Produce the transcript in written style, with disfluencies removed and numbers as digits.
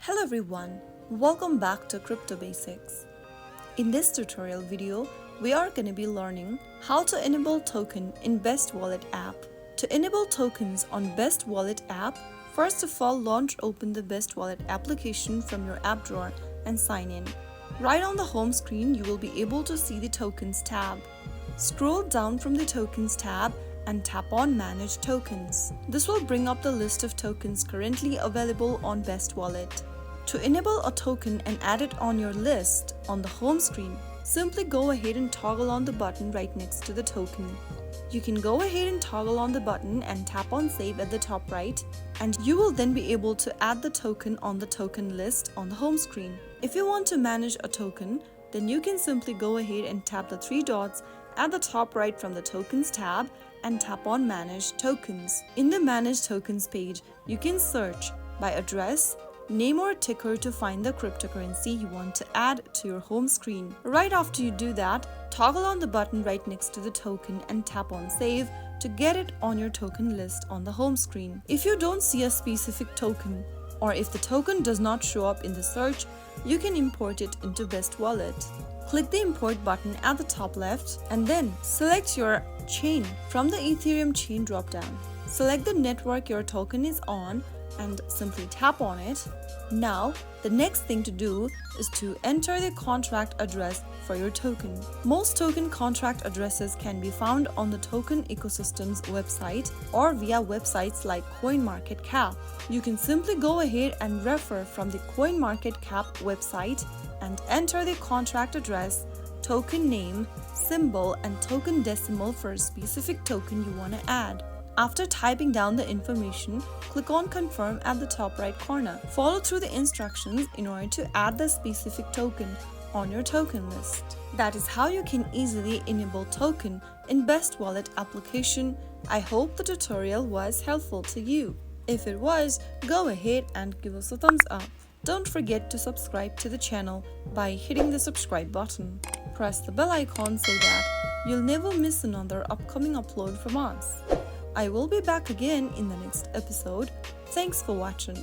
Hello everyone, welcome back to Crypto Basics. In this tutorial video, we are going to be learning how to enable token in BestWallet app. To enable tokens on BestWallet app, first of all open the BestWallet application from your app drawer and sign in. Right on the home screen, you will be able to see the Tokens tab. Scroll down from the Tokens tab and tap on Manage Tokens. This will bring up the list of tokens currently available on BestWallet. To enable a token and add it on your list on the home screen, simply go ahead and toggle on the button right next to the token. You can go ahead and toggle on the button and tap on Save at the top right, and you will then be able to add the token on the token list on the home screen. If you want to manage a token, then you can simply go ahead and tap the three dots at the top right from the Tokens tab and tap on Manage Tokens. In the Manage Tokens page, you can search by address, name or ticker to find the cryptocurrency you want to add to your home screen. Right after you do that, toggle on the button right next to the token and tap on Save to get it on your token list on the home screen. If you don't see a specific token, or if the token does not show up in the search, you can import it into BestWallet. Click the Import button at the top left and then select your chain from the Ethereum chain dropdown. Select the network your token is on and simply tap on it. Now, the next thing to do is to enter the contract address for your token. Most token contract addresses can be found on the token ecosystem's website or via websites like CoinMarketCap. You can simply go ahead and refer from the CoinMarketCap website and enter the contract address, token name, symbol, and token decimal for a specific token you want to add. After typing down the information, click on Confirm at the top right corner. Follow through the instructions in order to add the specific token on your token list. That is how you can easily enable token in BestWallet application. I hope the tutorial was helpful to you. If it was, go ahead and give us a thumbs up. Don't forget to subscribe to the channel by hitting the subscribe button. Press the bell icon so that you'll never miss another upcoming upload from us. I will be back again in the next episode. Thanks for watching.